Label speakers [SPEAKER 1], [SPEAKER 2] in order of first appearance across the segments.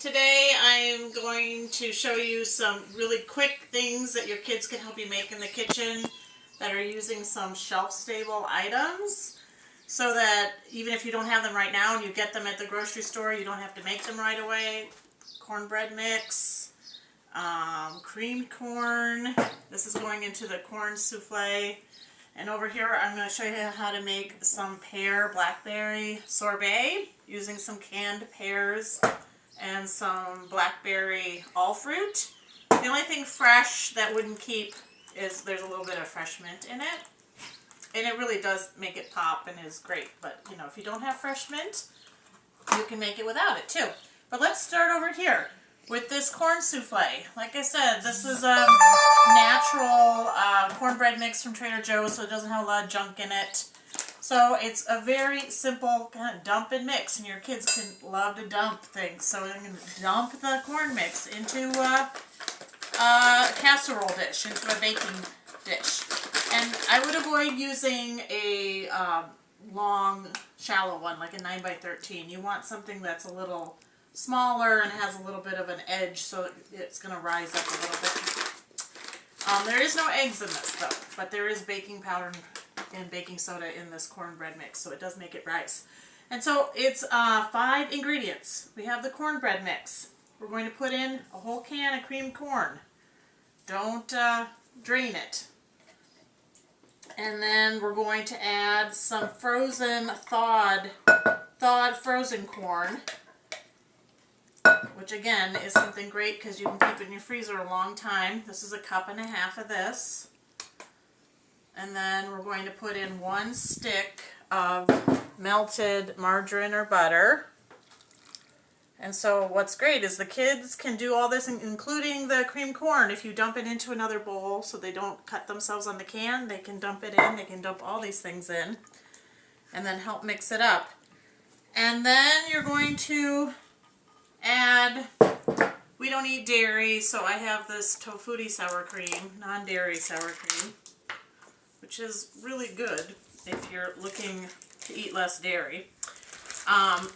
[SPEAKER 1] Today I'm going to show you some really quick things that your kids can help you make in the kitchen that are using some shelf-stable items so that even if you don't have them right now and you get them at the grocery store, you don't have to make them right away. Cornbread mix, creamed corn. This is going into the corn souffle. And over here I'm going to show you how to make some pear blackberry sorbet using some canned pears and some blackberry all fruit. The only thing fresh that wouldn't keep is there's a little bit of fresh mint in it. And it really does make it pop and is great. But, you know, if you don't have fresh mint, you can make it without it too. But let's start over here with this corn souffle. Like I said, this is a natural cornbread mix from Trader Joe's, so it doesn't have a lot of junk in it. So it's a very simple kind of dump and mix, and your kids can love to dump things. So I'm going to dump the corn mix into a casserole dish, into a baking dish. And I would avoid using a long, shallow one, like a 9x13. You want something that's a little smaller and has a little bit of an edge, so it's going to rise up a little bit. There is no eggs in this, though, but there is baking powder and baking soda in this cornbread mix, so it does make it rise. And so it's 5 ingredients. We have the cornbread mix. We're going to put in a whole can of creamed corn. Don't drain it. And then we're going to add some frozen, thawed frozen corn, which again is something great because you can keep it in your freezer a long time. This is 1.5 cups of this. And then we're going to put in 1 stick of melted margarine or butter. And so what's great is the kids can do all this, including the creamed corn. If you dump it into another bowl so they don't cut themselves on the can, they can dump it in. They can dump all these things in and then help mix it up. And then you're going to add, we don't eat dairy, so I have this tofutti sour cream, non-dairy sour cream, which is really good if you're looking to eat less dairy.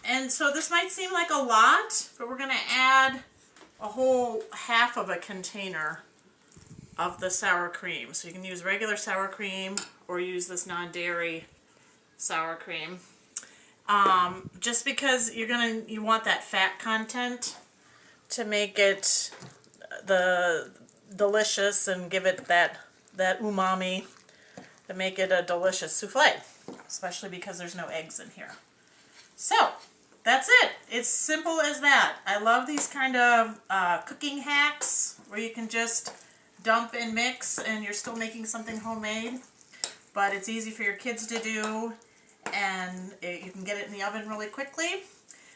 [SPEAKER 1] And so this might seem like a lot, but we're going to add a whole half of a container of the sour cream. So you can use regular sour cream or use this non-dairy sour cream. Just because you want that fat content to make it delicious and give it that umami to make it a delicious souffle, especially because there's no eggs in here. So that's it. It's simple as that. I love these kind of cooking hacks where you can just dump and mix and you're still making something homemade, but it's easy for your kids to do, and you can get it in the oven really quickly.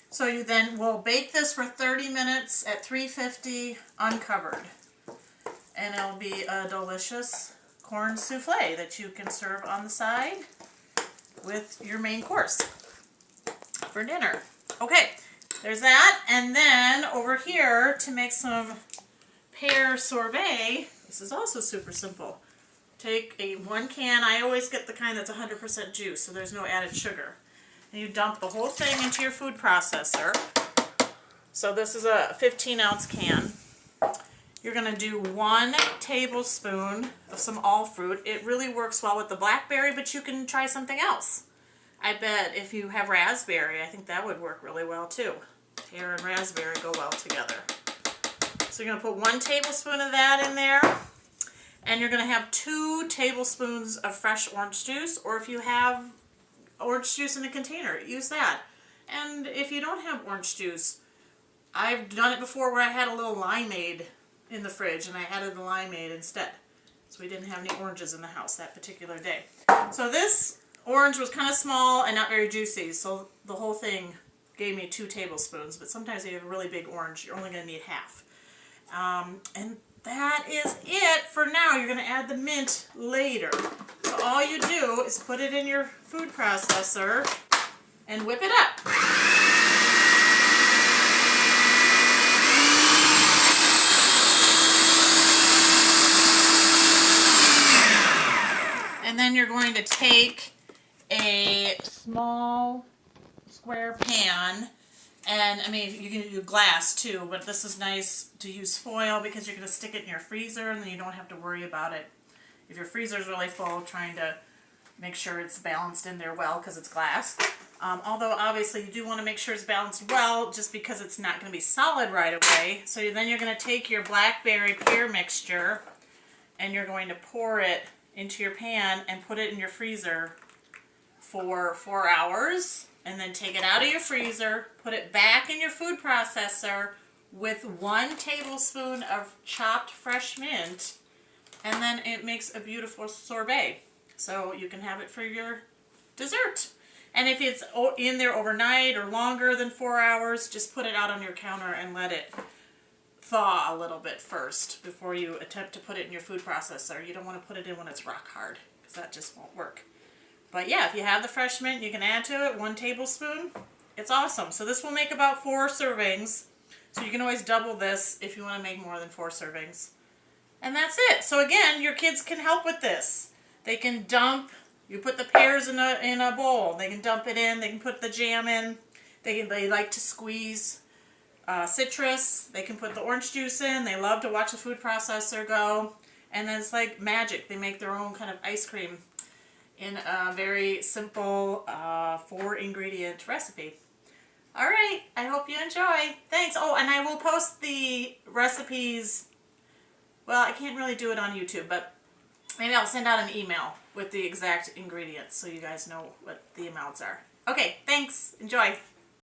[SPEAKER 1] So you then will bake this for 30 minutes at 350 uncovered, and it'll be a delicious corn souffle that you can serve on the side with your main course for dinner. Okay, there's that. And then over here to make some pear sorbet, this is also super simple. Take 1 can, I always get the kind that's 100% juice, so there's no added sugar. And you dump the whole thing into your food processor. So this is a 15-ounce can. You're going to do 1 tablespoon of some all fruit. It really works well with the blackberry, but you can try something else. I bet if you have raspberry, I think that would work really well too. Pear and raspberry go well together. So you're going to put 1 tablespoon of that in there. And you're going to have 2 tablespoons of fresh orange juice, or if you have orange juice in a container, use that. And if you don't have orange juice, I've done it before where I had a little limeade in the fridge and I added the limeade instead. So we didn't have any oranges in the house that particular day. So this orange was kind of small and not very juicy, so the whole thing gave me 2 tablespoons, but sometimes if you have a really big orange, you're only going to need half. And that is it for now. You're going to add the mint later. So all you do is put it in your food processor and whip it up. And then you're going to take a small square pan And I mean, you can do glass too, but this is nice to use foil because you're going to stick it in your freezer and then you don't have to worry about it. If your freezer is really full, trying to make sure it's balanced in there well because it's glass. Although obviously you do want to make sure it's balanced well just because it's not going to be solid right away. So then you're going to take your blackberry pear mixture and you're going to pour it into your pan and put it in your freezer for 4 hours. And then take it out of your freezer, put it back in your food processor with 1 tablespoon of chopped fresh mint, and then it makes a beautiful sorbet. So you can have it for your dessert. And if it's in there overnight or longer than 4 hours, just put it out on your counter and let it thaw a little bit first before you attempt to put it in your food processor. You don't want to put it in when it's rock hard because that just won't work. But yeah, if you have the fresh mint, you can add to it 1 tablespoon. It's awesome. So this will make about 4 servings. So you can always double this if you want to make more than 4 servings. And that's it. So again, your kids can help with this. They can dump, you put the pears in a bowl. They can dump it in. They can put the jam in. They like to squeeze citrus. They can put the orange juice in. They love to watch the food processor go. And then it's like magic. They make their own kind of ice cream in a very simple 4-ingredient recipe. Alright, I hope you enjoy. Thanks. Oh, and I will post the recipes. Well, I can't really do it on YouTube, but maybe I'll send out an email with the exact ingredients so you guys know what the amounts are. Okay, thanks. Enjoy.